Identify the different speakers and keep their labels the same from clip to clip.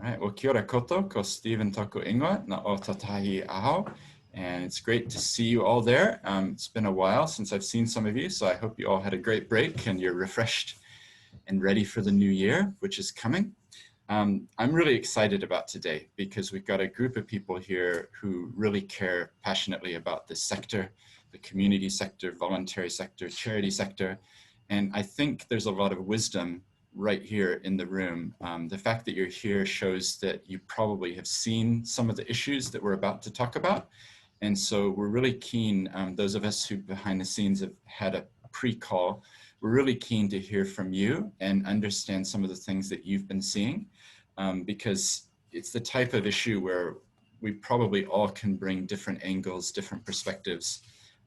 Speaker 1: All right, well, kia ora koto, ko Stephen toku ingoa na o tatahi aho, and it's great to see you all there. It's been a while since I've seen some of you, so I hope you all had a great break and you're refreshed and ready for the new year, which is coming. I'm really excited about today because we've got a group of people here who really care passionately about this sector, the community sector, voluntary sector, charity sector, and I think there's a lot of wisdom right here in the room. The fact that you're here shows that you probably have seen some of the issues that we're about to talk about. And so we're really keen, those of us who behind the scenes have had a pre-call, we're really keen to hear from you and understand some of the things that you've been seeing, because it's the type of issue where we probably all can bring different angles, different perspectives,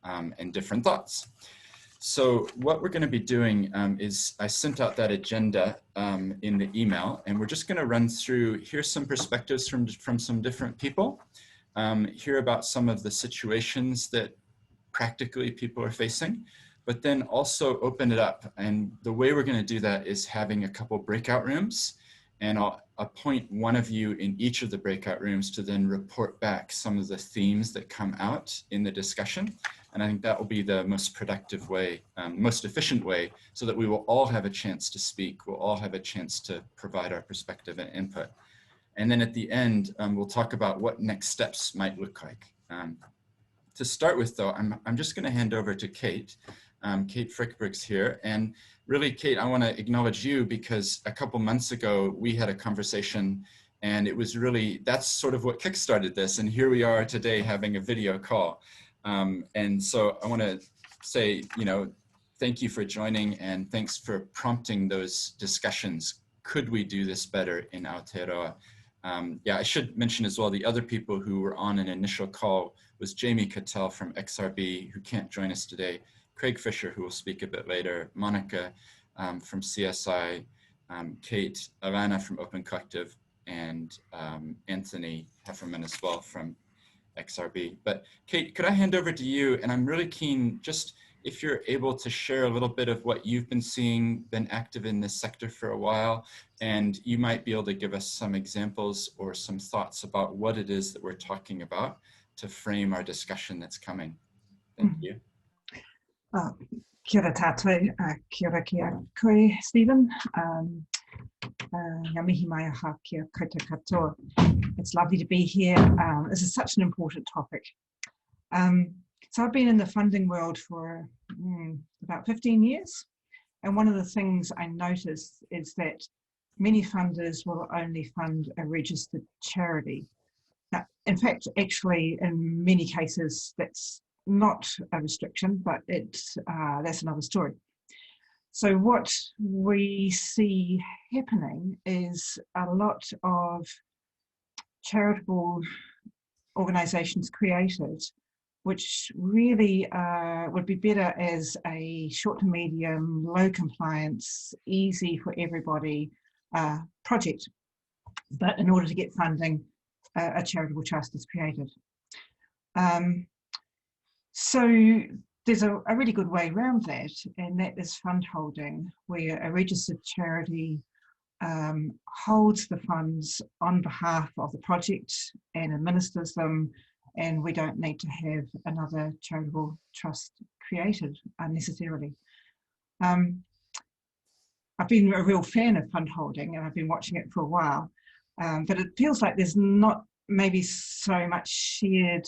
Speaker 1: and different thoughts. So what we're going to be doing is I sent out that agenda in the email, and we're just going to run through, here's some perspectives from some different people, hear about some of the situations that practically people are facing, but then also open it up. And the way we're going to do that is having a couple breakout rooms, and I'll appoint one of you in each of the breakout rooms to then report back some of the themes that come out in the discussion. And I think that will be the most productive way, most efficient way, so that we will all have a chance to speak. We'll all have a chance to provide our perspective and input. And then at the end, we'll talk about what next steps might look like. To start with, though, I'm just going to hand over to Kate. Kate Frykberg's here. And really, Kate, I want to acknowledge you because a couple months ago, we had a conversation, and it was really, that's sort of what kickstarted this. And here we are today having a video call. And so I want to say, thank you for joining, and thanks for prompting those discussions. Could we do this better in Aotearoa? Yeah, I should mention as well, the other people who were on an initial call was Jamie Cattell from XRB, who can't join us today, Craig Fisher, who will speak a bit later, Monica from CSI, Kate, Alanna from Open Collective, and Anthony Hefferman as well from XRB. But Kate, could I hand over to you? And I'm really keen, just if you're able to share a little bit of what you've been seeing, been active in this sector for a while, and you might be able to give us some examples or some thoughts about what it is that we're talking about to frame our discussion that's coming. Thank you.
Speaker 2: Kia ora tātou, kia ora ki a koe, Stephen. Ngā mihi mai aha kia koutou katoa. It's lovely to be here. This is such an important topic. So I've been in the funding world for about 15 years. And one of the things I noticed is that many funders will only fund a registered charity. Now, in fact, actually, in many cases, that's not a restriction, but that's another story. So what we see happening is a lot of charitable organisations created, which really would be better as a short to medium, low compliance, easy for everybody project. But in order to get funding, a charitable trust is created. So there's a really good way around that, and that is fundholding, where a registered charity holds the funds on behalf of the project and administers them, and we don't need to have another charitable trust created unnecessarily. I've been a real fan of fundholding, and I've been watching it for a while, but it feels like there's not maybe so much shared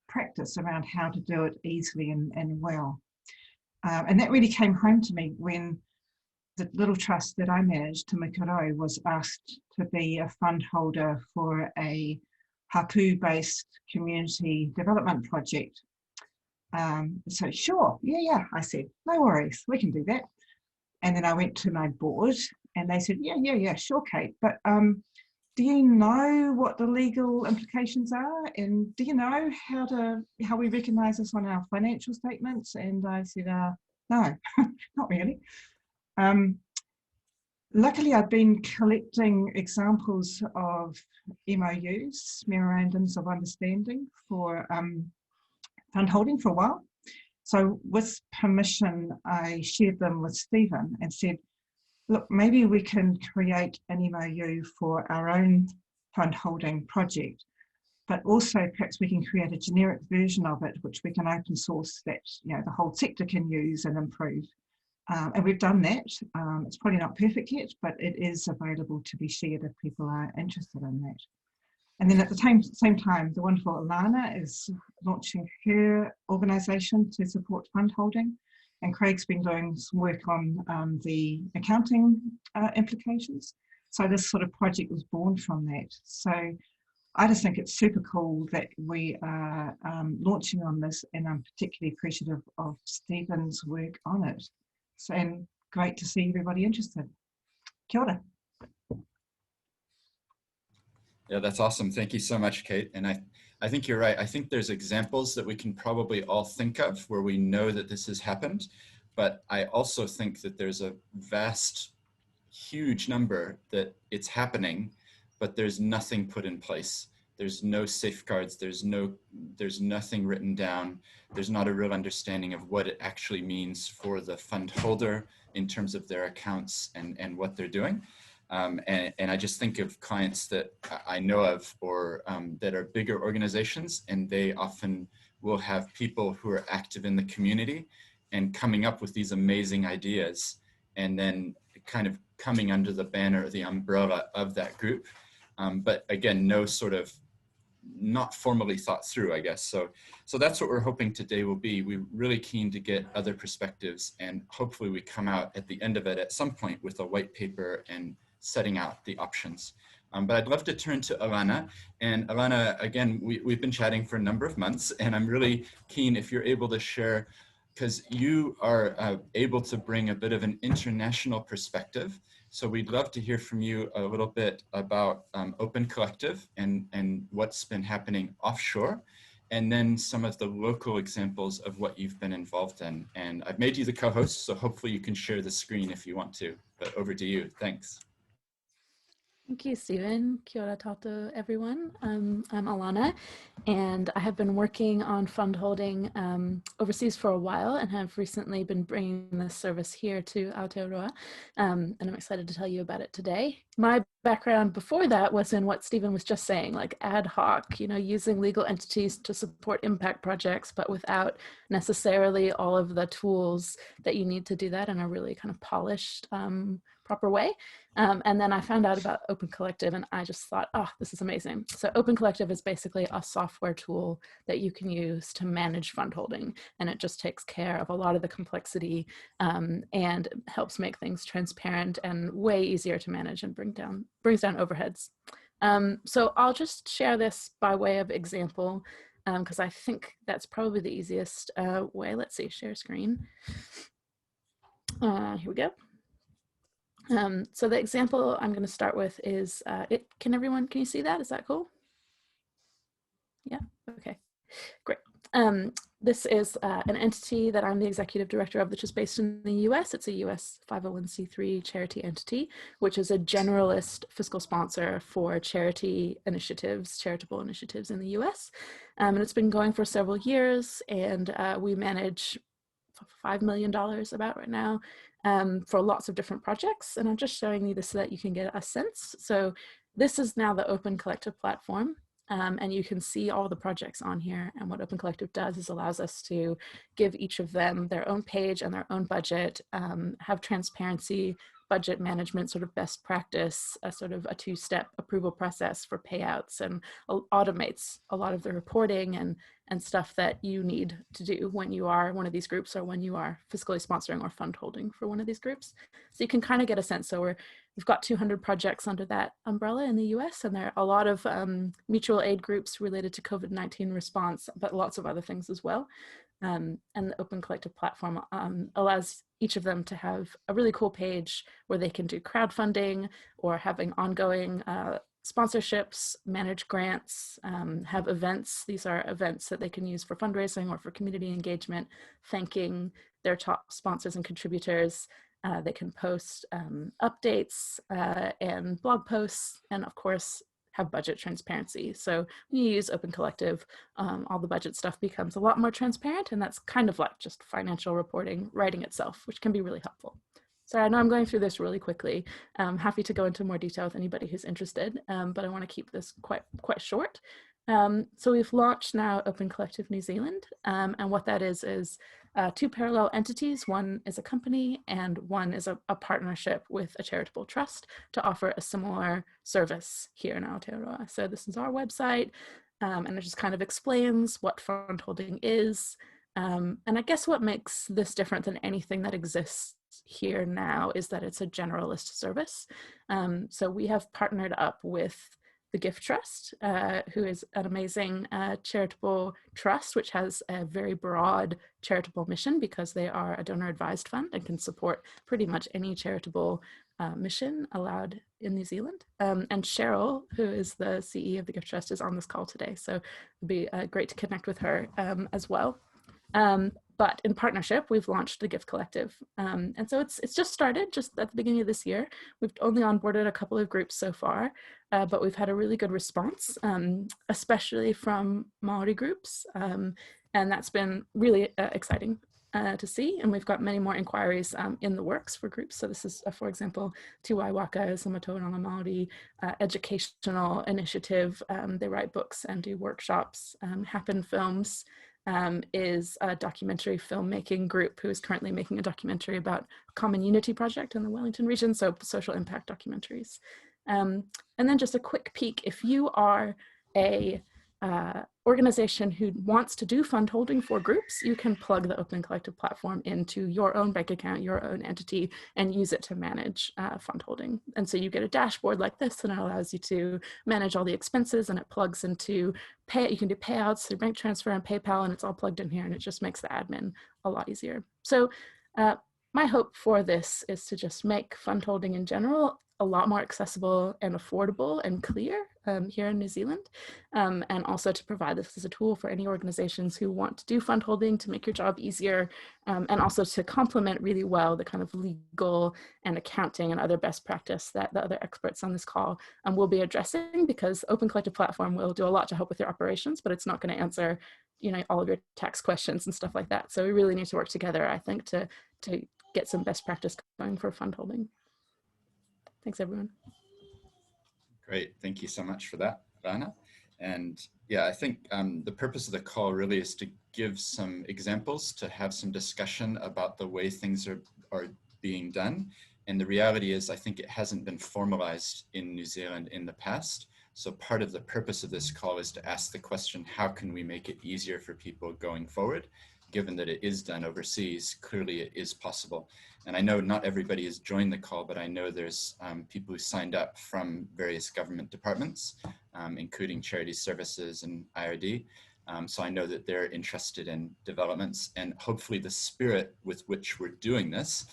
Speaker 2: practice around how to do it easily and well. And that really came home to me when the little trust that I managed, Te Makaurau, was asked to be a fund holder for a hapu-based community development project. So sure, yeah, I said, no worries, we can do that. And then I went to my board and they said, yeah, sure, Kate, but do you know what the legal implications are? And do you know how we recognise this on our financial statements? And I said, no, not really. Luckily, I've been collecting examples of MOUs, memorandums of understanding, for fundholding for a while. So with permission, I shared them with Stephen and said, look, maybe we can create an MOU for our own Fundholding project, but also perhaps we can create a generic version of it, which we can open source that the whole sector can use and improve. And we've done that. It's probably not perfect yet, but it is available to be shared if people are interested in that. And then at the same time, the wonderful Alanna is launching her organisation to support fundholding. And Craig's been doing some work on the accounting implications. So this sort of project was born from that. So I just think it's super cool that we are launching on this, and I'm particularly appreciative of Stephen's work on it. So, and great to see everybody interested. Kia ora.
Speaker 1: Yeah, that's awesome. Thank you so much, Kate. And I think you're right. I think there's examples that we can probably all think of where we know that this has happened. But I also think that there's a vast, huge number that it's happening, but there's nothing put in place. There's no safeguards. There's nothing written down. There's not a real understanding of what it actually means for the fund holder in terms of their accounts and what they're doing. And I just think of clients that I know of or that are bigger organizations, and they often will have people who are active in the community and coming up with these amazing ideas, and then kind of coming under the banner or the umbrella of that group. But again, no sort of not formally thought through, I guess. So that's what we're hoping today will be. We're really keen to get other perspectives, and hopefully we come out at the end of it at some point with a white paper and setting out the options. But I'd love to turn to Alanna. And Alanna, again, we've been chatting for a number of months, and I'm really keen if you're able to share, because you are able to bring a bit of an international perspective. So we'd love to hear from you a little bit about Open Collective and what's been happening offshore, and then some of the local examples of what you've been involved in. And I've made you the co-host, so hopefully you can share the screen if you want to, but over to you. Thanks.
Speaker 3: Thank you, Stephen. Kia ora tatou, everyone. I'm Alanna, and I have been working on fundholding overseas for a while and have recently been bringing this service here to Aotearoa, and I'm excited to tell you about it today. My background before that was in what Stephen was just saying, like ad hoc, using legal entities to support impact projects, but without necessarily all of the tools that you need to do that in a really kind of polished, proper way. And then I found out about Open Collective, and I just thought, oh, this is amazing. So Open Collective is basically a software tool that you can use to manage fundholding, and it just takes care of a lot of the complexity and helps make things transparent and way easier to manage and brings down overheads. So I'll just share this by way of example, because I think that's probably the easiest way. Let's see, share screen. Here we go. So the example I'm going to start with is, can you see that? Is that cool? Yeah, okay, great. This is an entity that I'm the executive director of, which is based in the US. It's a US 501c3 charity entity, which is a generalist fiscal sponsor for charitable initiatives in the US. And it's been going for several years, and we manage $5 million about right now for lots of different projects. And I'm just showing you this so that you can get a sense. So this is now the Open Collective platform. And you can see all the projects on here. And what Open Collective does is allows us to give each of them their own page and their own budget, have transparency, budget management, sort of best practice, a sort of a two-step approval process for payouts, and automates a lot of the reporting and stuff that you need to do when you are one of these groups, or when you are fiscally sponsoring or fund holding for one of these groups. So you can kind of get a sense. So we've got 200 projects under that umbrella in the US, and there are a lot of mutual aid groups related to COVID-19 response, but lots of other things as well. And the Open Collective platform allows each of them to have a really cool page where they can do crowdfunding or having ongoing sponsorships, manage grants, have events. These are events that they can use for fundraising or for community engagement, thanking their top sponsors and contributors. They can post updates and blog posts, and of course, have budget transparency. So when you use Open Collective, all the budget stuff becomes a lot more transparent, and that's kind of like just financial reporting writing itself, which can be really helpful. Sorry, I know I'm going through this really quickly. I'm happy to go into more detail with anybody who's interested, but I want to keep this quite short. So we've launched now Open Collective New Zealand, and what that is two parallel entities. One is a company and one is a partnership with a charitable trust to offer a similar service here in Aotearoa. So this is our website, and it just kind of explains what fundholding is. And I guess what makes this different than anything that exists here now is that it's a generalist service. So we have partnered up with the Gift Trust, who is an amazing charitable trust, which has a very broad charitable mission because they are a donor advised fund and can support pretty much any charitable mission allowed in New Zealand. And Cheryl, who is the CE of the Gift Trust, is on this call today. So it'd be great to connect with her as well. But in partnership, we've launched the Gift Collective. And so it's just started just at the beginning of this year. We've only onboarded a couple of groups so far, but we've had a really good response, especially from Maori groups. And that's been really exciting to see. And we've got many more inquiries in the works for groups. So this is, for example, Te Waiwaka is a Matauranga Māori educational initiative. They write books and do workshops. Happen Films is a documentary filmmaking group who is currently making a documentary about Common Unity Project in the Wellington region, so social impact documentaries. And then just a quick peek, if you are a organization who wants to do fund holding for groups, you can plug the Open Collective platform into your own bank account, your own entity, and use it to manage fund holding. And so you get a dashboard like this, and it allows you to manage all the expenses, and it plugs into you can do payouts through bank transfer and PayPal, and it's all plugged in here, and it just makes the admin a lot easier. So my hope for this is to just make fund holding in general a lot more accessible and affordable and clear here in New Zealand, and also to provide this as a tool for any organizations who want to do fund holding to make your job easier, and also to complement really well the kind of legal and accounting and other best practice that the other experts on this call will be addressing, because Open Collective platform will do a lot to help with your operations, but it's not going to answer, you know, all of your tax questions and stuff like that. So we really need to work together, I think, to get some best practice going for fund holding. Thanks, everyone.
Speaker 1: Great, thank you so much for that, Alanna. And yeah, I think the purpose of the call really is to give some examples, to have some discussion about the way things are being done. And the reality is, I think it hasn't been formalized in New Zealand in the past. So part of the purpose of this call is to ask the question, how can we make it easier for people going forward? Given that it is done overseas, clearly it is possible. And I know not everybody has joined the call, but I know there's people who signed up from various government departments, including Charity Services and IRD. So I know that they're interested in developments, and hopefully the spirit with which we're doing this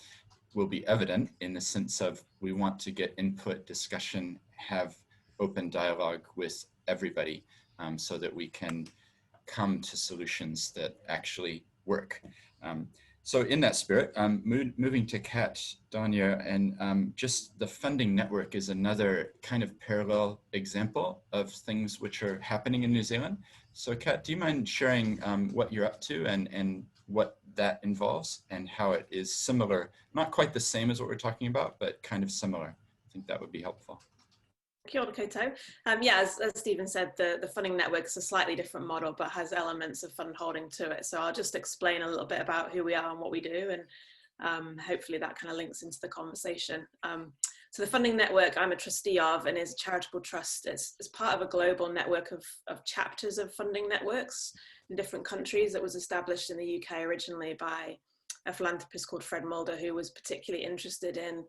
Speaker 1: will be evident in the sense of we want to get input, discussion, have open dialogue with everybody, so that we can come to solutions that actually work. So in that spirit, moving to Kat, Danya, and just the funding network is another kind of parallel example of things which are happening in New Zealand. So Kat, do you mind sharing what you're up to and what that involves and how it is similar, not quite the same as what we're talking about, but kind of similar? I think that would be helpful.
Speaker 4: Kia ora koutou. Yeah, as Stephen said, the funding network is a slightly different model, but has elements of fund holding to it. So I'll just explain a little bit about who we are and what we do, and hopefully that kind of links into the conversation. So the funding network I'm a trustee of, and is a charitable trust. It's part of a global network of chapters of funding networks in different countries that was established in the UK originally by a philanthropist called Fred Mulder, who was particularly interested in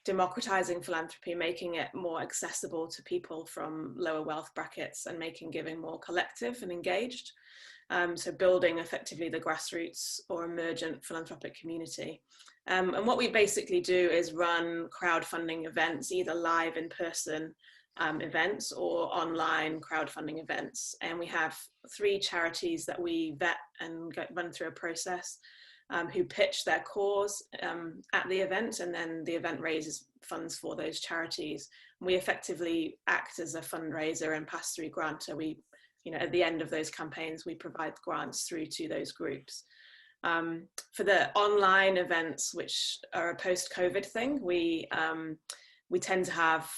Speaker 4: democratizing philanthropy, making it more accessible to people from lower wealth brackets and making giving more collective and engaged. So building effectively the grassroots or emergent philanthropic community. And what we basically do is run crowdfunding events, either live in-person events or online crowdfunding events. And we have 3 charities that we vet and run through a process, who pitch their cause at the event, and then the event raises funds for those charities. We effectively act as a fundraiser and pass-through grantor. We, you know, at the end of those campaigns, we provide grants through to those groups. For the online events, which are a post-COVID thing, we tend to have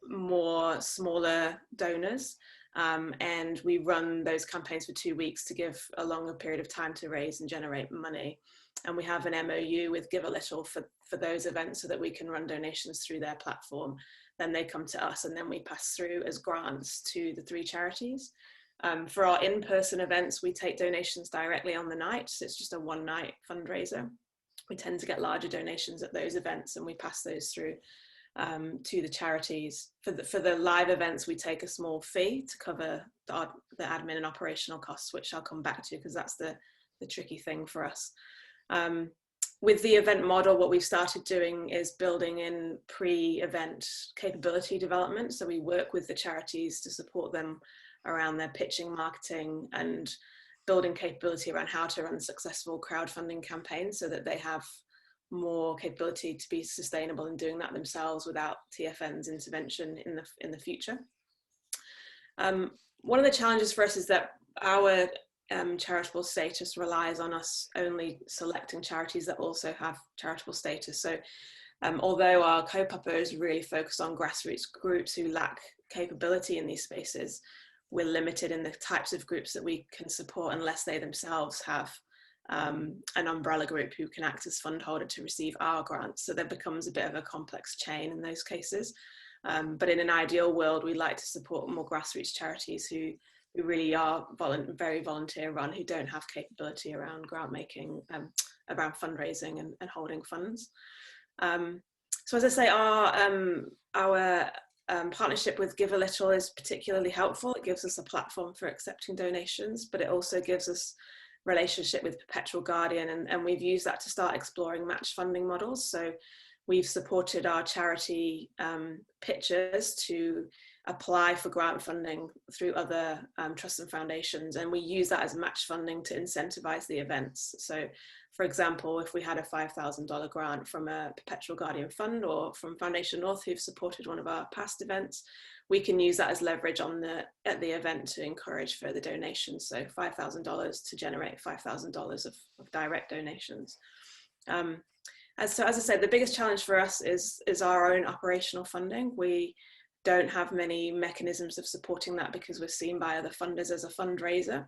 Speaker 4: more smaller donors, and we run those campaigns for 2 weeks to give a longer period of time to raise and generate money. And we have an MOU with Give a Little for those events so that we can run donations through their platform. Then they come to us, and then we pass through as grants to the 3 charities. For our in-person events, we take donations directly on the night. So it's just a one-night fundraiser. We tend to get larger donations at those events, and we pass those through to the charities. For the live events, we take a small fee to cover the admin and operational costs, which I'll come back to because that's the tricky thing for us. With the event model, what we've started doing is building in pre-event capability development. So we work with the charities to support them around their pitching, marketing, and building capability around how to run successful crowdfunding campaigns so that they have more capability to be sustainable in doing that themselves without TFN's intervention in the future. One of the challenges for us is that our charitable status relies on us only selecting charities that also have charitable status. So although our co-pupper is really focused on grassroots groups who lack capability in these spaces, we're limited in the types of groups that we can support unless they themselves have an umbrella group who can act as fund holder to receive our grants. So there becomes a bit of a complex chain in those cases. But in an ideal world, we like to support more grassroots charities who really are very volunteer run, who don't have capability around grant making, around fundraising and holding funds. So as I say, our partnership with Give a Little is particularly helpful. It gives us a platform for accepting donations, but it also gives us relationship with Perpetual Guardian, and we've used that to start exploring match funding models. So we've supported our charity pitchers to apply for grant funding through other trusts and foundations, and we use that as match funding to incentivize the events. So for example, if we had a $5,000 grant from a Perpetual Guardian fund or from Foundation North, who've supported one of our past events, we can use that as leverage at the event to encourage further donations. So $5,000 to generate $5,000 of direct donations. As I said, the biggest challenge for us is our own operational funding. We don't have many mechanisms of supporting that because we're seen by other funders as a fundraiser.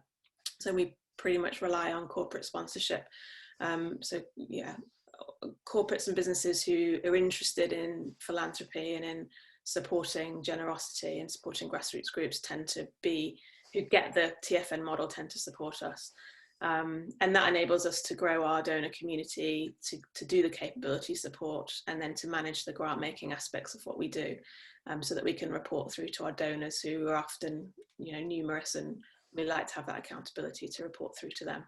Speaker 4: So we pretty much rely on corporate sponsorship. So yeah, corporates and businesses who are interested in philanthropy and in supporting generosity and supporting grassroots groups who get the TFN model tend to support us. And that enables us to grow our donor community, to do the capability support, and then to manage the grant making aspects of what we do, so that we can report through to our donors who are often, numerous, and we like to have that accountability to report through to them.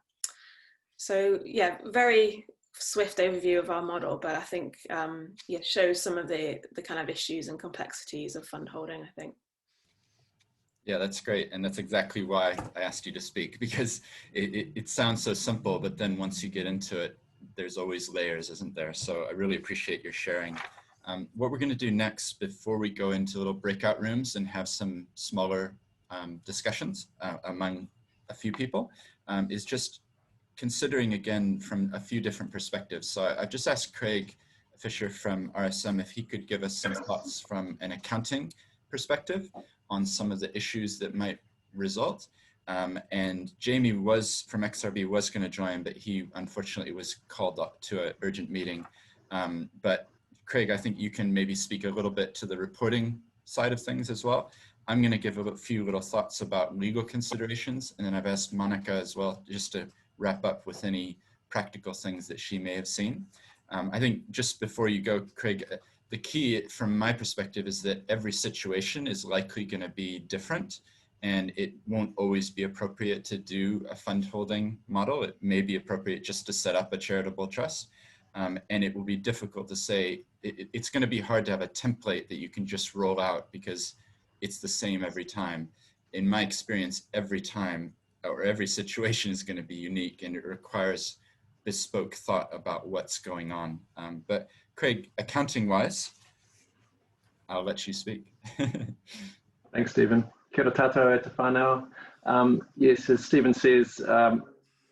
Speaker 4: So yeah, very swift overview of our model, but I think shows some of the kind of issues and complexities of fund holding, I think.
Speaker 1: Yeah, that's great. And that's exactly why I asked you to speak, because it sounds so simple, but then once you get into it, there's always layers, isn't there? So I really appreciate your sharing. What we're going to do next, before we go into little breakout rooms and have some smaller discussions among a few people, is just considering again from a few different perspectives. So I've just asked Craig Fisher from RSM if he could give us some thoughts from an accounting perspective on some of the issues that might result. And Jamie from XRB was going to join, but he unfortunately was called up to an urgent meeting. But Craig, I think you can maybe speak a little bit to the reporting side of things as well. I'm going to give a few little thoughts about legal considerations, and then I've asked Monica as well just to wrap up with any practical things that she may have seen. I think just before you go, Craig, the key from my perspective is that every situation is likely going to be different, and it won't always be appropriate to do a fund holding model. It may be appropriate just to set up a charitable trust, and it will be difficult to say, it's going to be hard to have a template that you can just roll out because it's the same every time. In my experience, every time or every situation is going to be unique, and it requires bespoke thought about what's going on. But Craig, accounting wise, I'll let you speak.
Speaker 5: Thanks, Stephen. Kia ora tātou e te whānau. Yes, as Stephen says,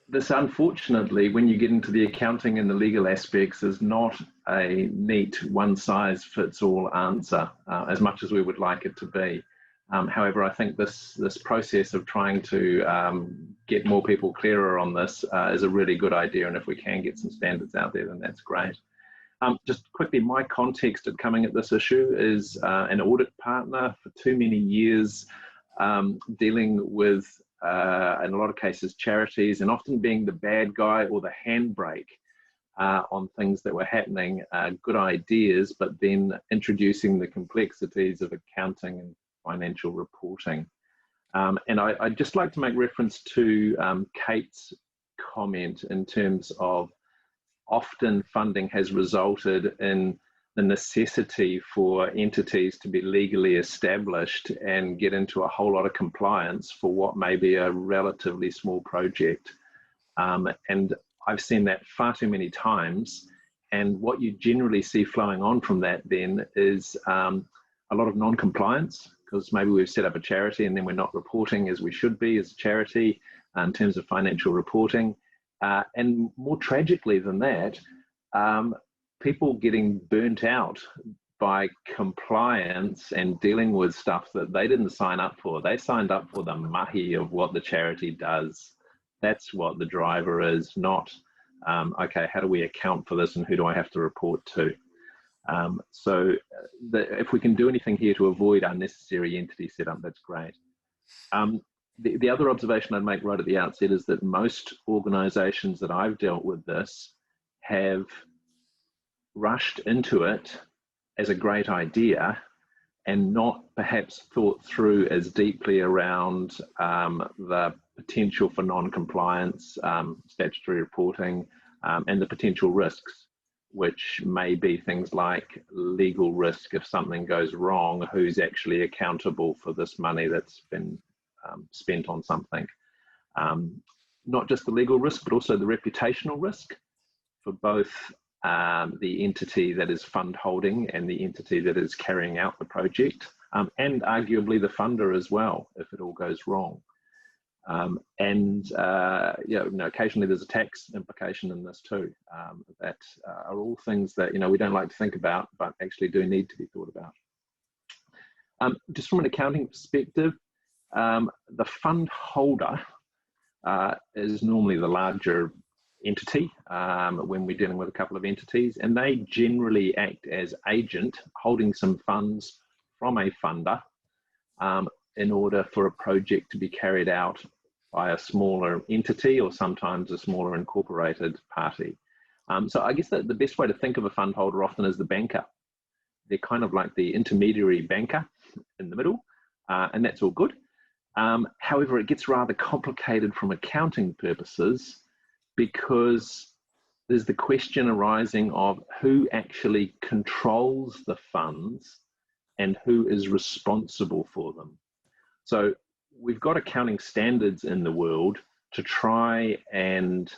Speaker 5: this, unfortunately, when you get into the accounting and the legal aspects, is not a neat one-size-fits-all answer, as much as we would like it to be. However, I think this process of trying to get more people clearer on this is a really good idea, and if we can get some standards out there, then that's great. Just quickly, my context of coming at this issue is an audit partner for too many years, dealing with, in a lot of cases, charities, and often being the bad guy or the handbrake on things that were happening, good ideas, but then introducing the complexities of accounting and financial reporting. And I'd just like to make reference to Kate's comment in terms of often funding has resulted in the necessity for entities to be legally established and get into a whole lot of compliance for what may be a relatively small project. And I've seen that far too many times. And what you generally see flowing on from that then is a lot of non-compliance, because maybe we've set up a charity and then we're not reporting as we should be as a charity in terms of financial reporting. And more tragically than that, people getting burnt out by compliance and dealing with stuff that they didn't sign up for. They signed up for the mahi of what the charity does. That's what the driver is, not, okay, how do we account for this and who do I have to report to? So if we can do anything here to avoid unnecessary entity setup, that's great. The other observation I'd make right at the outset is that most organisations that I've dealt with this have rushed into it as a great idea and not perhaps thought through as deeply around the potential for non-compliance, statutory reporting, and the potential risks, which may be things like legal risk if something goes wrong, who's actually accountable for this money that's been spent on something. Not just the legal risk, but also the reputational risk for both the entity that is fund holding and the entity that is carrying out the project, and arguably the funder as well, if it all goes wrong. Occasionally there's a tax implication in this too. That are all things that we don't like to think about, but actually do need to be thought about. Just from an accounting perspective, the fund holder is normally the larger entity when we're dealing with a couple of entities, and they generally act as agent, holding some funds from a funder in order for a project to be carried out by a smaller entity or sometimes a smaller incorporated party. So I guess that the best way to think of a fund holder often is the banker. They're kind of like the intermediary banker in the middle, and that's all good. However, it gets rather complicated from accounting purposes because there's the question arising of who actually controls the funds and who is responsible for them. So we've got accounting standards in the world to try and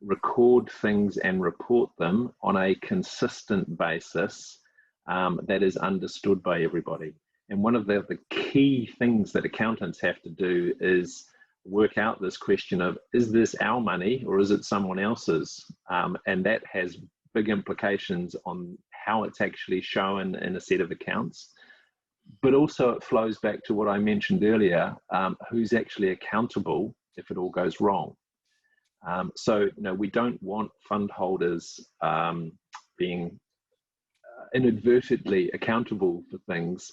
Speaker 5: record things and report them on a consistent basis that is understood by everybody. And one of the key things that accountants have to do is work out this question of, is this our money or is it someone else's? And that has big implications on how it's actually shown in a set of accounts. But also it flows back to what I mentioned earlier, who's actually accountable if it all goes wrong. So we don't want fund holders being inadvertently accountable for things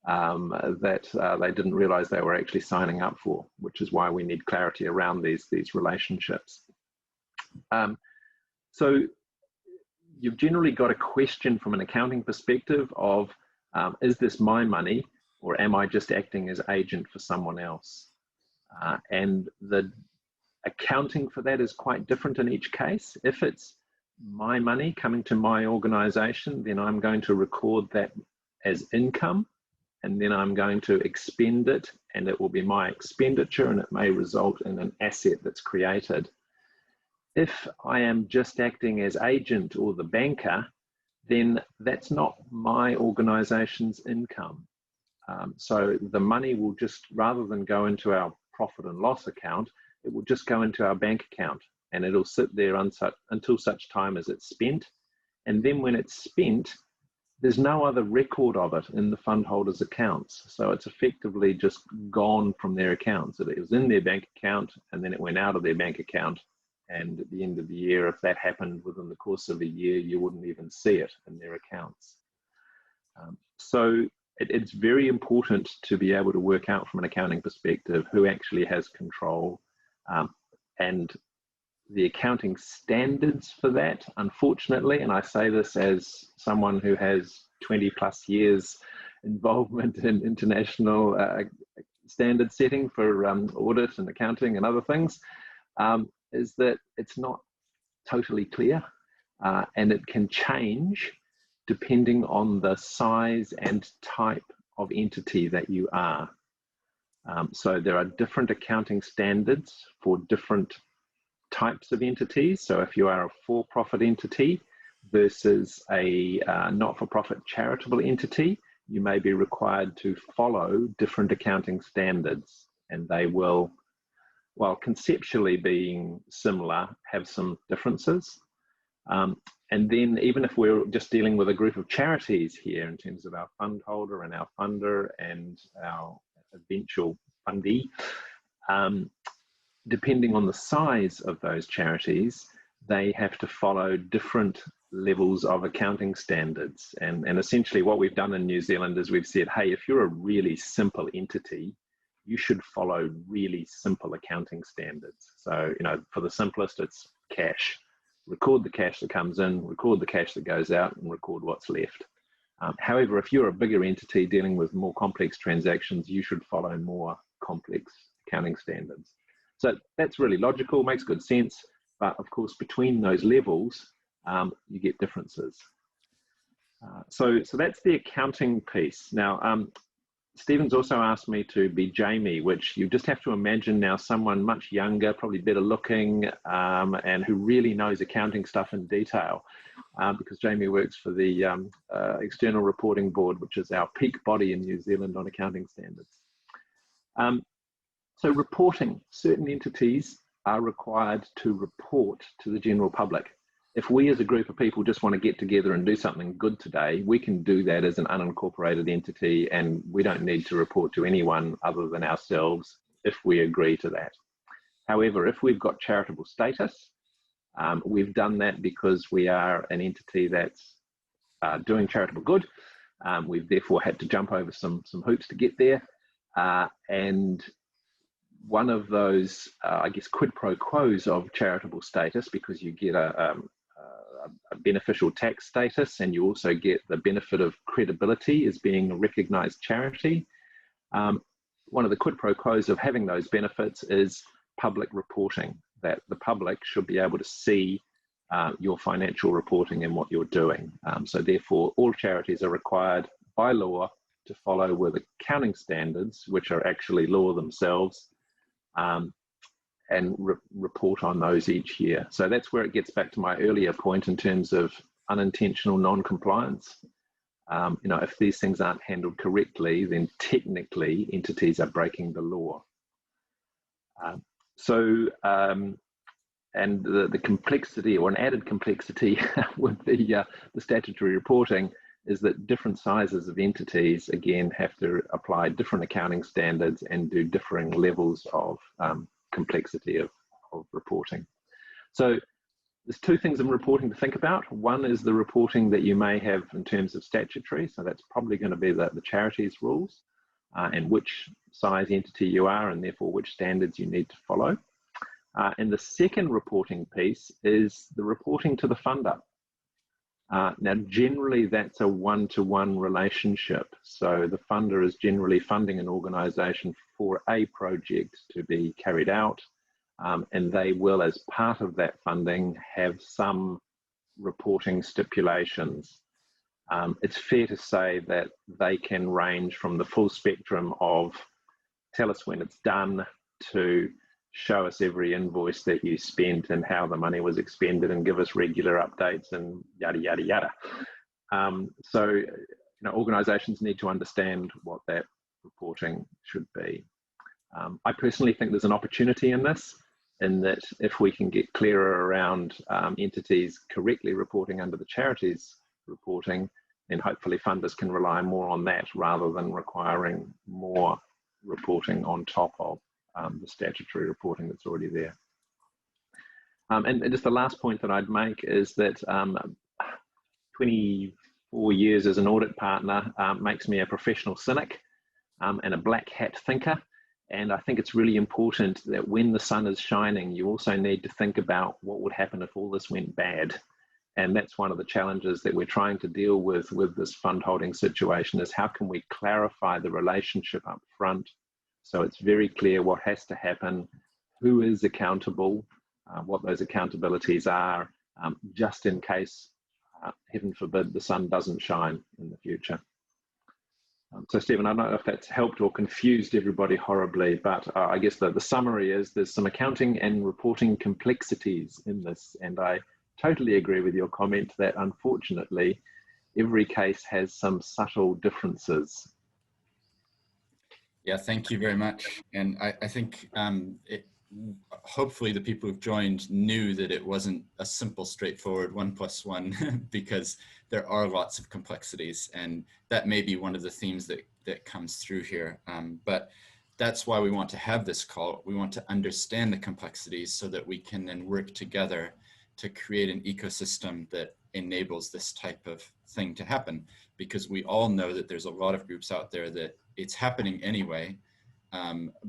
Speaker 5: that they didn't realize they were actually signing up for, which is why we need clarity around these relationships. So you've generally got a question from an accounting perspective of, is this my money or am I just acting as agent for someone else? And the accounting for that is quite different in each case. If it's my money coming to my organization, then I'm going to record that as income, and then I'm going to expend it, and it will be my expenditure, and it may result in an asset that's created. If I am just acting as agent or the banker, then that's not my organization's income. So the money will just, rather than go into our profit and loss account, it will just go into our bank account, and it'll sit there until such time as it's spent. And then when it's spent, there's no other record of it in the fund holders' accounts. So it's effectively just gone from their accounts. It was in their bank account, and then it went out of their bank account. And at the end of the year, if that happened within the course of a year, you wouldn't even see it in their accounts. So it's very important to be able to work out from an accounting perspective who actually has control, and the accounting standards for that, unfortunately, and I say this as someone who has 20+ years involvement in international standard setting for audit and accounting and other things, is that it's not totally clear, and it can change depending on the size and type of entity that you are. So there are different accounting standards for different types of entities. So if you are a for-profit entity versus a not-for-profit charitable entity, you may be required to follow different accounting standards, and they will, while conceptually being similar, have some differences. And then even if we're just dealing with a group of charities here in terms of our fund holder and our funder and our eventual fundee, depending on the size of those charities, they have to follow different levels of accounting standards. And essentially what we've done in New Zealand is we've said, hey, if you're a really simple entity, you should follow really simple accounting standards. So, you know, for the simplest, it's cash. Record the cash that comes in, record the cash that goes out, and record what's left. However, if you're a bigger entity dealing with more complex transactions, you should follow more complex accounting standards. So that's really logical, makes good sense, but of course between those levels, you get differences. So that's the accounting piece. Now, Stephen's also asked me to be Jamie, which you just have to imagine now someone much younger, probably better looking, and who really knows accounting stuff in detail, because Jamie works for the External Reporting Board, which is our peak body in New Zealand on accounting standards. So reporting, certain entities are required to report to the general public. If we as a group of people just want to get together and do something good today, we can do that as an unincorporated entity, and we don't need to report to anyone other than ourselves if we agree to that. However, if we've got charitable status, we've done that because we are an entity that's doing charitable good. We've therefore had to jump over some hoops to get there. And one of those, I guess, quid pro quos of charitable status, because you get a beneficial tax status, and you also get the benefit of credibility as being a recognised charity. One of the quid pro quos of having those benefits is public reporting, that the public should be able to see your financial reporting and what you're doing. So therefore, all charities are required by law to follow with accounting standards, which are actually law themselves, and report on those each year. So that's where it gets back to my earlier point in terms of unintentional non-compliance. You know, if these things aren't handled correctly, then technically entities are breaking the law. And the complexity, or an added complexity with the statutory reporting, is that different sizes of entities, again, have to apply different accounting standards and do differing levels of complexity of reporting. So there's two things in reporting to think about. One is the reporting that you may have in terms of statutory. So that's probably going to be the charities rules and which size entity you are, and therefore which standards you need to follow. And the second reporting piece is the reporting to the funder. Now, generally, that's a one-to-one relationship. So the funder is generally funding an organisation for a project to be carried out, and they will, as part of that funding, have some reporting stipulations. It's fair to say that they can range from the full spectrum of tell us when it's done to show us every invoice that you spent and how the money was expended and give us regular updates and yada, yada, yada. So, you know, organisations need to understand what that reporting should be. I personally think there's an opportunity in this. in that if we can get clearer around entities correctly reporting under the charities reporting, then hopefully funders can rely more on that rather than requiring more reporting on top of the statutory reporting that's already there. And just the last point that I'd make is that 24 years as an audit partner makes me a professional cynic and a black hat thinker. And I think it's really important that when the sun is shining, you also need to think about what would happen if all this went bad. And that's one of the challenges that we're trying to deal with this fund holding situation, is how can we clarify the relationship up front so it's very clear what has to happen, who is accountable, what those accountabilities are, just in case, heaven forbid, the sun doesn't shine in the future. So Stephen, I don't know if that's helped or confused everybody horribly, but I guess the summary is there's some accounting and reporting complexities in this, and I totally agree with your comment that unfortunately every case has some subtle differences.
Speaker 1: Yeah, thank you very much. And I think hopefully the people who've joined knew that it wasn't a simple, straightforward 1 + 1 because there are lots of complexities, and that may be one of the themes that comes through here. But that's why we want to have this call. We want to understand the complexities so that we can then work together to create an ecosystem that enables this type of thing to happen, because we all know that there's a lot of groups out there that it's happening anyway,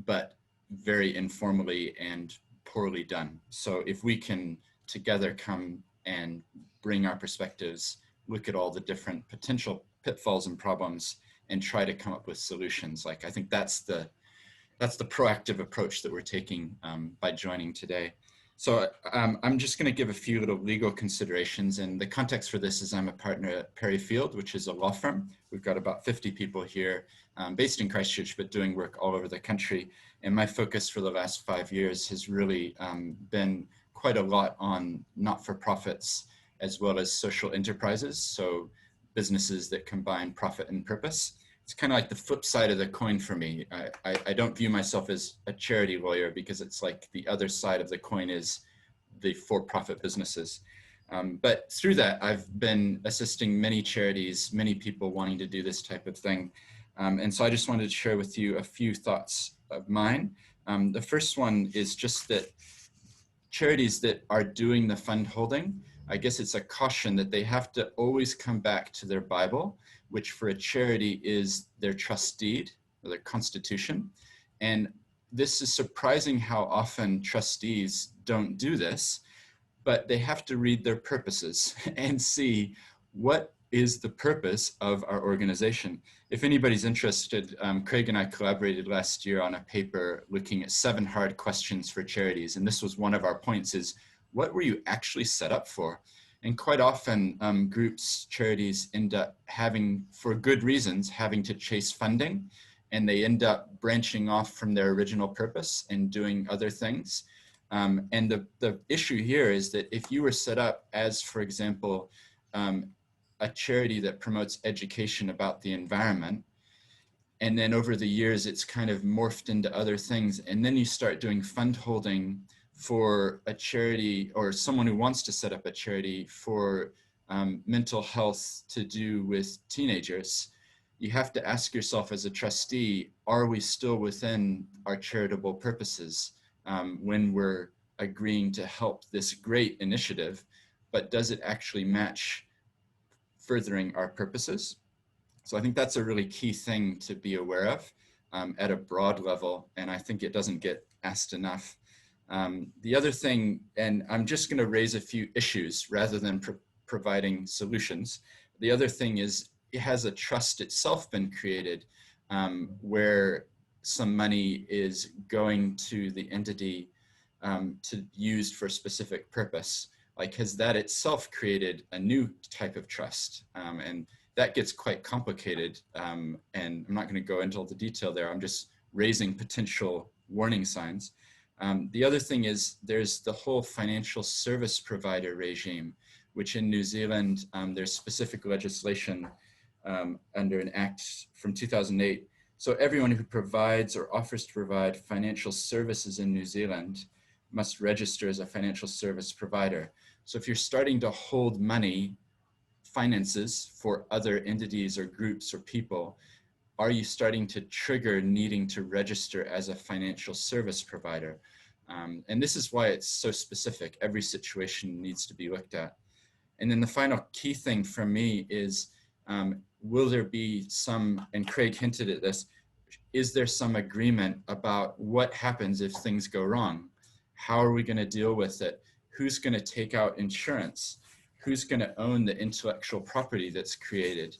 Speaker 1: but very informally and poorly done. So if we can together come and bring our perspectives, look at all the different potential pitfalls and problems, and try to come up with solutions, like I think that's the proactive approach that we're taking by joining today. So I'm just going to give a few little legal considerations, and the context for this is I'm a partner at Perry Field, which is a law firm. We've got about 50 people here based in Christchurch, but doing work all over the country. And my focus for the last 5 years has really been quite a lot on not-for-profits as well as social enterprises, so businesses that combine profit and purpose. It's kind of like the flip side of the coin for me. I don't view myself as a charity lawyer because it's like the other side of the coin is the for-profit businesses. But through that, I've been assisting many charities, many people wanting to do this type of thing. And so I just wanted to share with you a few thoughts of mine. The first one is just that charities that are doing the fund holding, I guess it's a caution that they have to always come back to their Bible, which for a charity is their trust deed or their constitution. And this is surprising how often trustees don't do this, but they have to read their purposes and see what is the purpose of our organization. If anybody's interested, Craig and I collaborated last year on a paper looking at 7 hard questions for charities. And this was one of our points, is what were you actually set up for? And quite often groups, charities end up having, for good reasons, having to chase funding, and they end up branching off from their original purpose and doing other things. And the issue here is that if you were set up as, for example, a charity that promotes education about the environment, and then over the years it's kind of morphed into other things, and then you start doing fund holding for a charity or someone who wants to set up a charity for mental health to do with teenagers, you have to ask yourself as a trustee, are we still within our charitable purposes when we're agreeing to help this great initiative, but does it actually match furthering our purposes? So I think that's a really key thing to be aware of at a broad level, and I think it doesn't get asked enough. The other thing, and I'm just going to raise a few issues rather than providing solutions. The other thing is, has a trust itself been created where some money is going to the entity to used for a specific purpose? Like, has that itself created a new type of trust? And that gets quite complicated. And I'm not going to go into all the detail there. I'm just raising potential warning signs. The other thing is there's the whole financial service provider regime, which in New Zealand, there's specific legislation under an act from 2008. So everyone who provides or offers to provide financial services in New Zealand must register as a financial service provider. So if you're starting to hold money, finances for other entities or groups or people, are you starting to trigger needing to register as a financial service provider? And this is why it's so specific. Every situation needs to be looked at. And then the final key thing for me is, will there be some, and Craig hinted at this, is there some agreement about what happens if things go wrong? How are we going to deal with it? Who's going to take out insurance? Who's going to own the intellectual property that's created?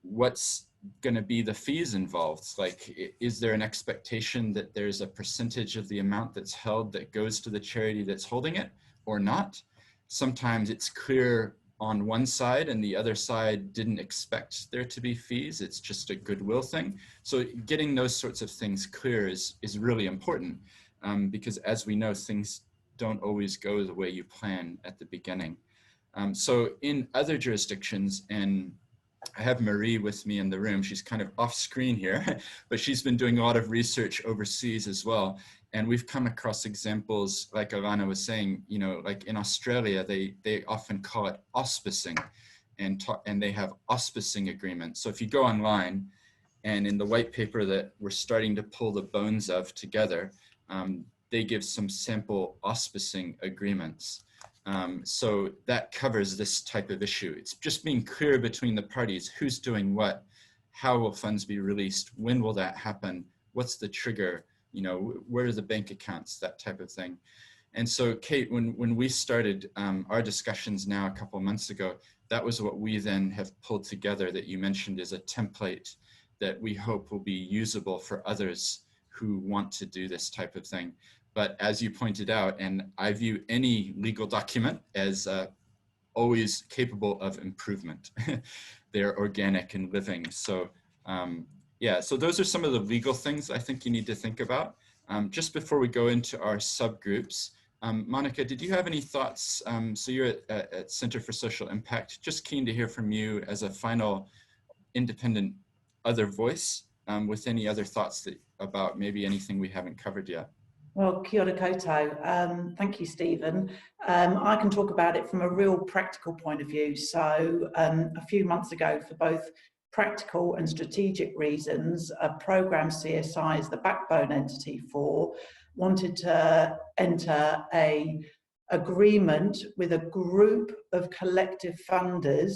Speaker 1: What's going to be the fees involved? Like, is there an expectation that there's a percentage of the amount that's held that goes to the charity that's holding it or not? Sometimes it's clear on one side and the other side didn't expect there to be fees. It's just a goodwill thing. So getting those sorts of things clear is really important, because as we know, things don't always go the way you plan at the beginning. So in other jurisdictions, and I have Marie with me in the room, she's kind of off screen here, but she's been doing a lot of research overseas as well. And we've come across examples, like Alanna was saying, you know, like in Australia, they often call it auspicing, and they have auspicing agreements. So if you go online, and in the white paper that we're starting to pull the bones of together, they give some sample auspicing agreements. So that covers this type of issue. It's just being clear between the parties, who's doing what, how will funds be released, when will that happen, what's the trigger, you know, where are the bank accounts, that type of thing. And so Kate, when we started our discussions now a couple of months ago, that was what we then have pulled together that you mentioned as a template that we hope will be usable for others who want to do this type of thing. But as you pointed out, and I view any legal document as always capable of improvement. They're organic and living. So yeah, so those are some of the legal things I think you need to think about. Just before we go into our subgroups, Monica, did you have any thoughts? So you're at Center for Social Impact. Just keen to hear from you as a final independent other voice, with any other thoughts about maybe anything we haven't covered yet.
Speaker 6: Well, kia ora koutou. Thank you, Stephen. I can talk about it from a real practical point of view. So a few months ago, for both practical and strategic reasons, a program CSI is the backbone entity for, wanted to enter an agreement with a group of collective funders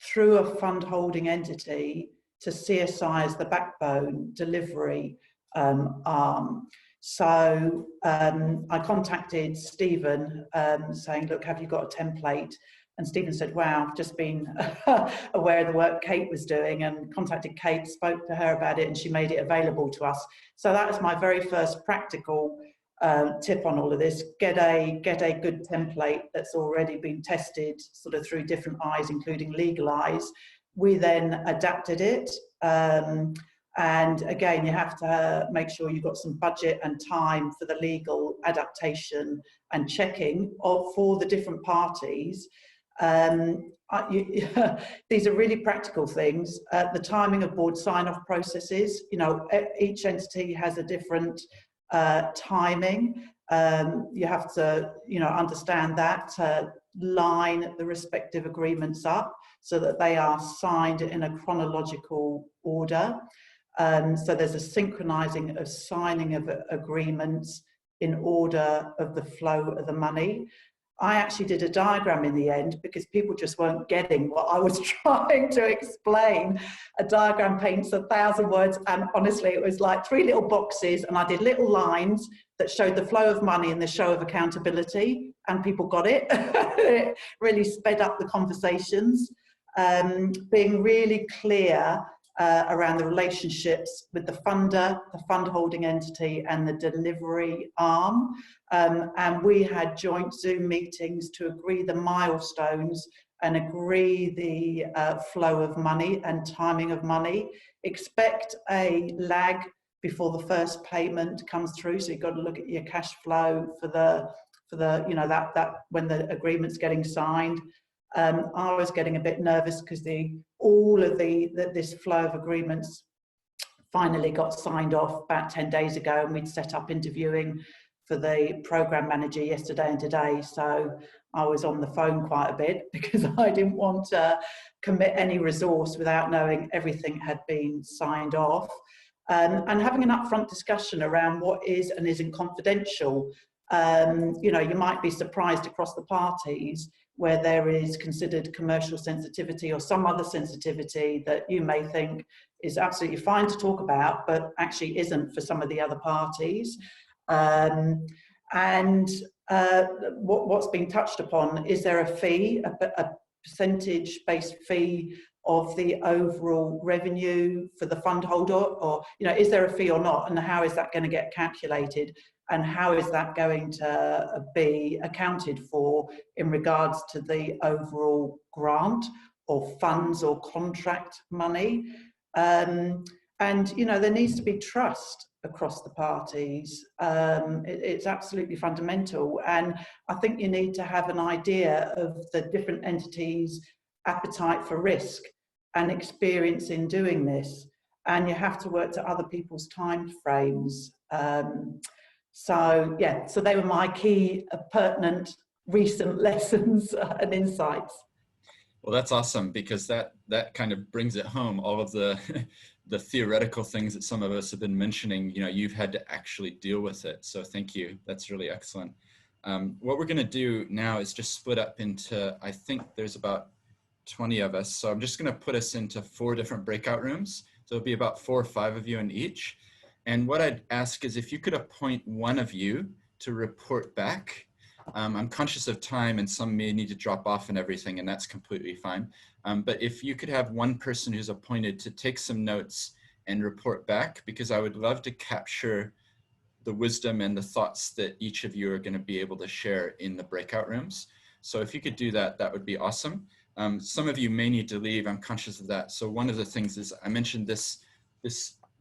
Speaker 6: through a fund holding entity to CSI as the backbone delivery arm. So I contacted Stephen saying, look, have you got a template? And Stephen said, wow, I've just been aware of the work Kate was doing, and contacted Kate, spoke to her about it, and she made it available to us. So that was my very first practical tip on all of this. Get a good template that's already been tested sort of through different eyes, including legal eyes. We then adapted it. And again, you have to make sure you've got some budget and time for the legal adaptation and checking for the different parties. These are really practical things. The timing of board sign-off processes, you know, each entity has a different timing. You have to, you know, understand that, line the respective agreements up so that they are signed in a chronological order. So there's a synchronizing of signing of agreements in order of the flow of the money. I actually did a diagram in the end because people just weren't getting what I was trying to explain. A diagram paints 1,000 words, and honestly, it was like 3 little boxes, and I did little lines that showed the flow of money and the show of accountability, and people got it. It really sped up the conversations. Being really clear around the relationships with the funder, the fund holding entity, and the delivery arm. And we had joint Zoom meetings to agree the milestones and agree the flow of money and timing of money. Expect a lag before the first payment comes through, so you've got to look at your cash flow for the you know, that when the agreement's getting signed. I was getting a bit nervous because all of this flow of agreements finally got signed off about 10 days ago, and we'd set up interviewing for the program manager yesterday and today, so I was on the phone quite a bit because I didn't want to commit any resource without knowing everything had been signed off. And having an upfront discussion around what is and isn't confidential. You know, you might be surprised across the parties where there is considered commercial sensitivity or some other sensitivity that you may think is absolutely fine to talk about, but actually isn't for some of the other parties. What's being touched upon, is there a fee, a percentage-based fee of the overall revenue for the fund holder, or, you know, is there a fee or not, and how is that going to get calculated, and how is that going to be accounted for in regards to the overall grant or funds or contract money? And, you know, there needs to be trust across the parties. It's absolutely fundamental. And I think you need to have an idea of the different entities' appetite for risk and experience in doing this. And you have to work to other people's time frames. So, yeah, so they were my key pertinent recent lessons and insights.
Speaker 1: Well, that's awesome, because that kind of brings it home, all of the the theoretical things that some of us have been mentioning. You know, you've had to actually deal with it. So thank you. That's really excellent. What we're going to do now is just split up into, I think there's about 20 of us. So I'm just going to put us into 4 different breakout rooms. So it'll be about 4 or 5 of you in each. And what I'd ask is if you could appoint one of you to report back. I'm conscious of time and some may need to drop off and everything, and that's completely fine. But if you could have one person who's appointed to take some notes and report back, because I would love to capture the wisdom and the thoughts that each of you are going to be able to share in the breakout rooms. So if you could do that, that would be awesome. Some of you may need to leave, I'm conscious of that. So one of the things is I mentioned this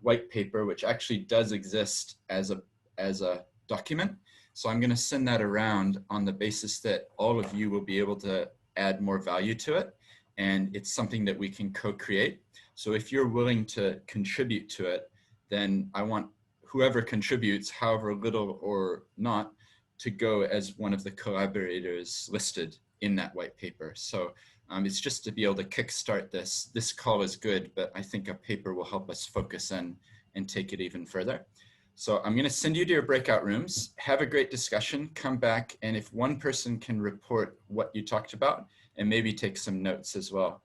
Speaker 1: white paper, which actually does exist as a document. So I'm going to send that around on the basis that all of you will be able to add more value to it. And it's something that we can co-create. So if you're willing to contribute to it, then I want whoever contributes, however little or not, to go as one of the collaborators listed in that white paper. So it's just to be able to kickstart this. This call is good, but I think a paper will help us focus in and take it even further. So I'm going to send you to your breakout rooms, have a great discussion, come back, and if one person can report what you talked about and maybe take some notes as well,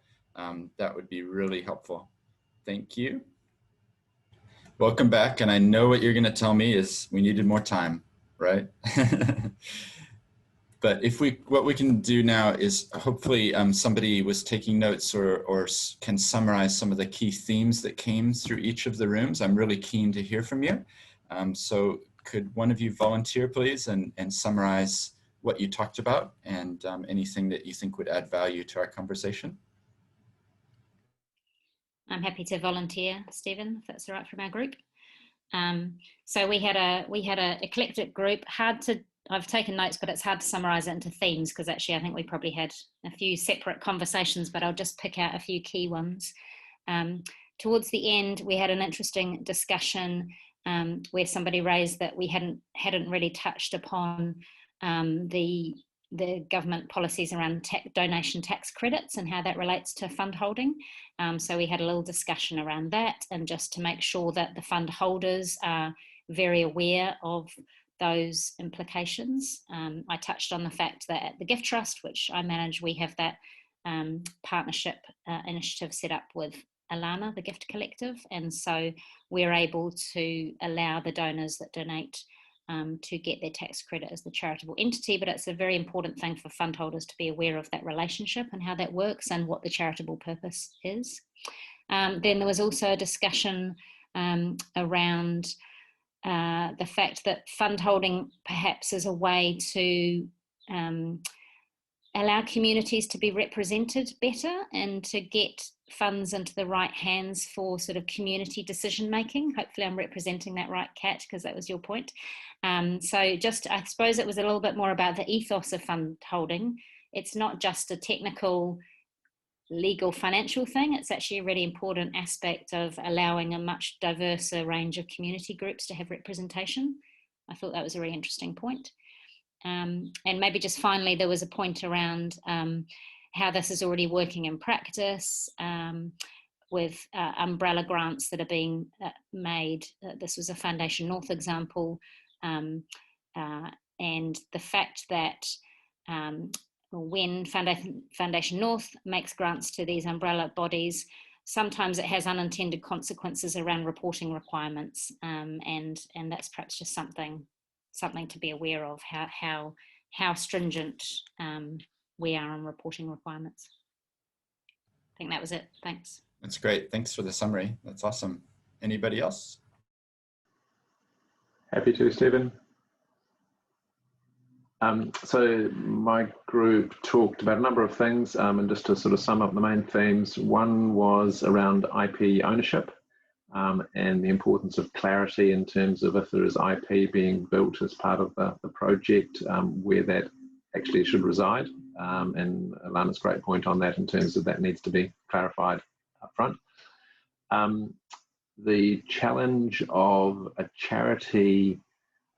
Speaker 1: that would be really helpful. Thank you. Welcome back, and I know what you're going to tell me is we needed more time, right? But what we can do now is hopefully somebody was taking notes or can summarize some of the key themes that came through each of the rooms. I'm really keen to hear from you. So could one of you volunteer, please, and summarize what you talked about and anything that you think would add value to our conversation?
Speaker 7: I'm happy to volunteer, Stephen, if that's all right from our group. So we had a eclectic group. I've taken notes, but it's hard to summarize it into themes because actually I think we probably had a few separate conversations, but I'll just pick out a few key ones. Towards the end, we had an interesting discussion where somebody raised that we hadn't really touched upon the government policies around donation tax credits and how that relates to fund holding. So we had a little discussion around that, and just to make sure that the fund holders are very aware of those implications. I touched on the fact that at the Gift Trust, which I manage, we have that partnership initiative set up with Alanna, the Gift Collective, and so we're able to allow the donors that donate to get their tax credit as the charitable entity, but it's a very important thing for fund holders to be aware of that relationship and how that works and what the charitable purpose is. Then there was also a discussion around the fact that fund holding perhaps is a way to allow communities to be represented better and to get funds into the right hands for sort of community decision making. Hopefully I'm representing that right, Kat, because that was your point. So just, I suppose it was a little bit more about the ethos of fund holding. It's not just a technical, legal, financial thing. It's actually a really important aspect of allowing a much diverser range of community groups to have representation. I thought that was a really interesting point. And maybe just finally, there was a point around how this is already working in practice with umbrella grants that are being made. This was a Foundation North example, and the fact that when Foundation North makes grants to these umbrella bodies, sometimes it has unintended consequences around reporting requirements, and that's perhaps just something to be aware of, how stringent we are on reporting requirements. I think that was it. Thanks.
Speaker 1: That's great. Thanks for the summary. That's awesome. Anybody else?
Speaker 5: Happy to, Stephen. So my group talked about a number of things, and just to sort of sum up the main themes, one was around IP ownership and the importance of clarity in terms of if there is IP being built as part of the project, where that actually should reside. And Alanna's great point on that in terms of that needs to be clarified up front. The challenge of a charity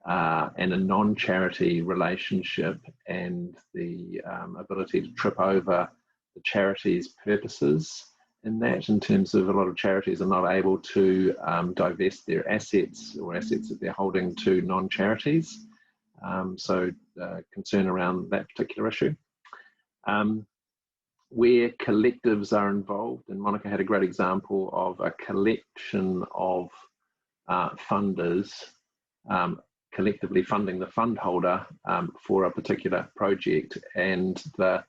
Speaker 5: and a non-charity relationship, and the ability to trip over the charity's purposes in that, in terms of a lot of charities are not able to divest their assets or assets that they're holding to non-charities. So concern around that particular issue. Where collectives are involved, and Monica had a great example of a collection of funders collectively funding the fund holder for a particular project, and the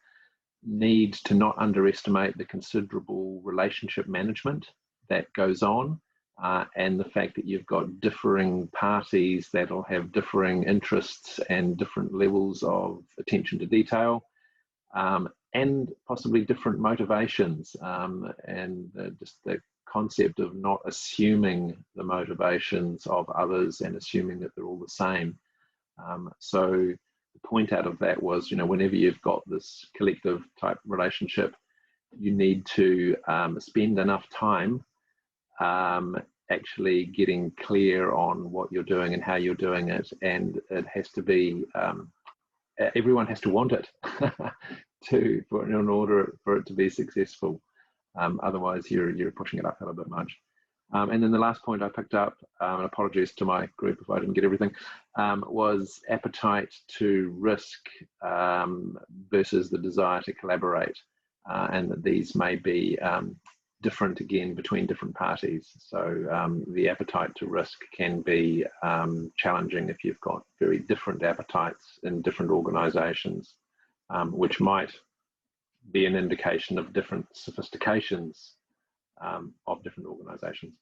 Speaker 5: need to not underestimate the considerable relationship management that goes on, and the fact that you've got differing parties that'll have differing interests and different levels of attention to detail, and possibly different motivations, and just the concept of not assuming the motivations of others and assuming that they're all the same. So the point out of that was, whenever you've got this collective type relationship, you need to spend enough time actually getting clear on what you're doing and how you're doing it, and it has to be, everyone has to want it in order for it to be successful. Otherwise you're pushing it uphill a bit much. And then the last point I picked up, and apologies to my group if I didn't get everything, was appetite to risk versus the desire to collaborate, and that these may be different again between different parties. So the appetite to risk can be challenging if you've got very different appetites in different organisations, which might be an indication of different sophistications of different organisations.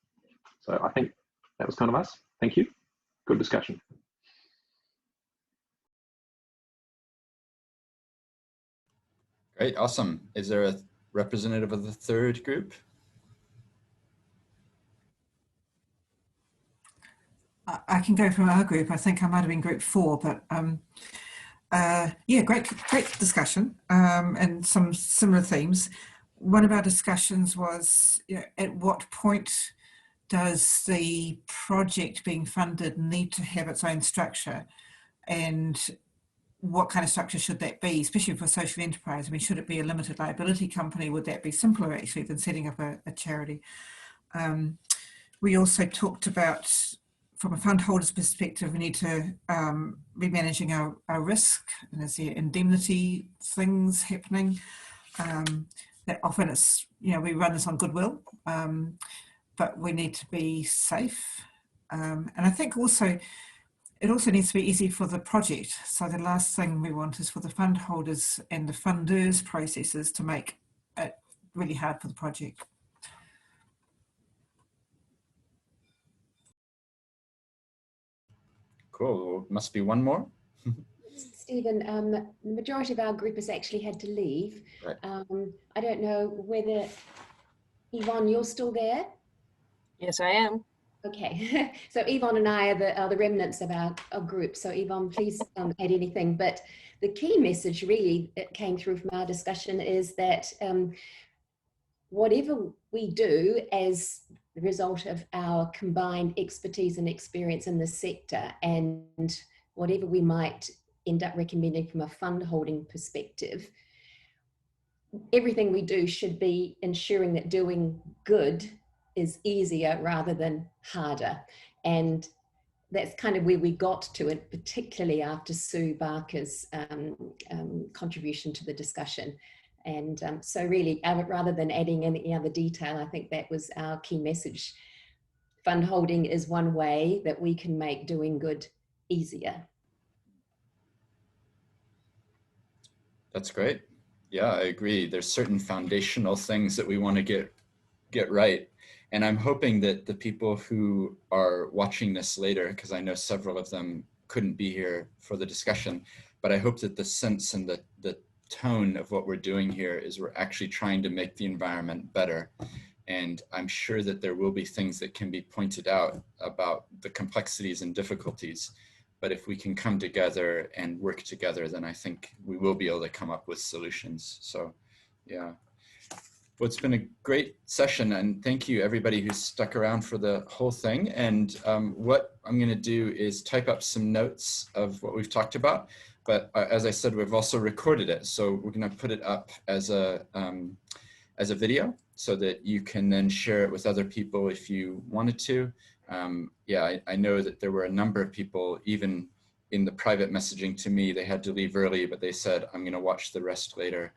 Speaker 5: So I think that was kind of us. Thank you. Good discussion.
Speaker 1: Great, awesome. Is there a representative of the third group?
Speaker 2: I can go from our group. I think I might have been group 4, but yeah, great discussion, and some similar themes. One of our discussions was, at what point does the project being funded need to have its own structure, and what kind of structure should that be, especially for social enterprise? I mean, should it be a limited liability company? Would that be simpler actually than setting up a charity? We also talked about, from a fund holder's perspective, we need to be managing our risk, and is there indemnity things happening? That often it's, we run this on goodwill, but we need to be safe. And I think also, it also needs to be easy for the project. So the last thing we want is for the fund holders and the funders' processes to make it really hard for the project.
Speaker 1: Cool, must be one more.
Speaker 8: Stephen, the majority of our group has actually had to leave.
Speaker 1: Right.
Speaker 8: I don't know whether, Yvonne, you're still there?
Speaker 9: Yes, I am.
Speaker 8: Okay, so Yvonne and I are the remnants of our group. So Yvonne, please add anything. But the key message really that came through from our discussion is that whatever we do as the result of our combined expertise and experience in the sector, and whatever we might end up recommending from a fund holding perspective, everything we do should be ensuring that doing good is easier rather than harder. And that's kind of where we got to it, particularly after Sue Barker's contribution to the discussion. And so really, rather than adding any other detail, I think that was our key message. Fund holding is one way that we can make doing good easier.
Speaker 1: That's great. Yeah, I agree. There's certain foundational things that we want to get right. And I'm hoping that the people who are watching this later, because I know several of them couldn't be here for the discussion, but I hope that the sense and the tone of what we're doing here is we're actually trying to make the environment better. And I'm sure that there will be things that can be pointed out about the complexities and difficulties. But if we can come together and work together, then I think we will be able to come up with solutions. So, yeah. Well, it's been a great session, and thank you everybody who's stuck around for the whole thing. And what I'm going to do is type up some notes of what we've talked about. But as I said, we've also recorded it, so we're going to put it up as a video so that you can then share it with other people if you wanted to. Yeah, I know that there were a number of people, even in the private messaging to me, they had to leave early, but they said, I'm going to watch the rest later.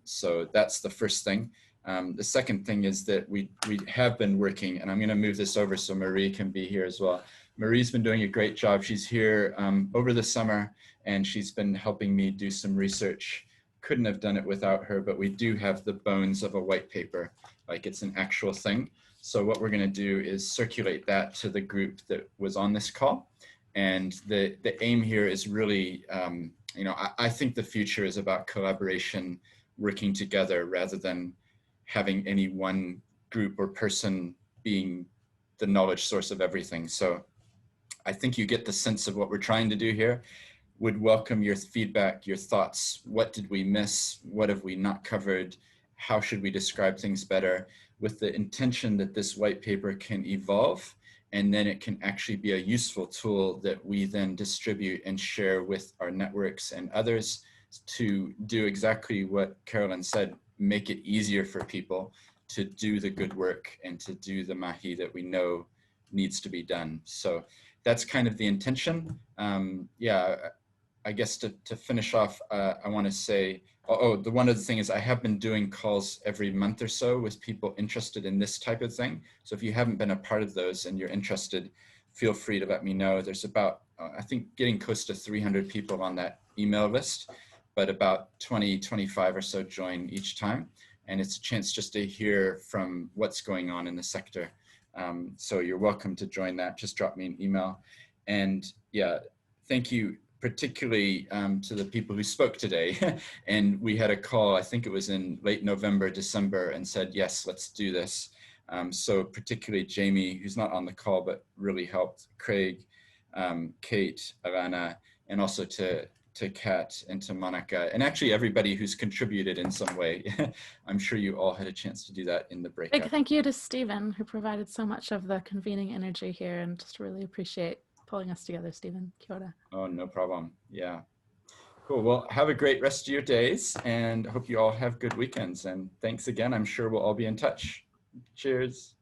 Speaker 1: So that's the first thing. The second thing is that we have been working, and I'm going to move this over so Marie can be here as well. Marie's been doing a great job. She's here over the summer, and she's been helping me do some research. Couldn't have done it without her, but we do have the bones of a white paper, like it's an actual thing. So what we're going to do is circulate that to the group that was on this call. And the aim here is really, you know, I think the future is about collaboration, working together rather than having any one group or person being the knowledge source of everything. So I think you get the sense of what we're trying to do here. Would welcome your feedback, your thoughts. What did we miss? What have we not covered? How should we describe things better? With the intention that this white paper can evolve, and then it can actually be a useful tool that we then distribute and share with our networks and others to do exactly what Carolyn said, make it easier for people to do the good work and to do the mahi that we know needs to be done. So that's kind of the intention. Yeah, I guess to finish off, I want to say, the one other thing is I have been doing calls every month or so with people interested in this type of thing. So if you haven't been a part of those and you're interested, feel free to let me know. There's about, I think getting close to 300 people on that email list, but about 20, 25 or so join each time. And it's a chance just to hear from what's going on in the sector. So you're welcome to join that. Just drop me an email. And yeah, thank you particularly to the people who spoke today. And we had a call, I think it was in late November, December, and said, yes, let's do this. So particularly Jamie, who's not on the call, but really helped, Craig, Kate, Alanna, and also to Kat and to Monica, and actually everybody who's contributed in some way. I'm sure you all had a chance to do that in the breakout.
Speaker 3: Big thank you to Stephen, who provided so much of the convening energy here, and just really appreciate pulling us together, Stephen. Kia ora.
Speaker 1: Oh, no problem. Yeah. Cool. Well, have a great rest of your days, and hope you all have good weekends. And thanks again. I'm sure we'll all be in touch. Cheers.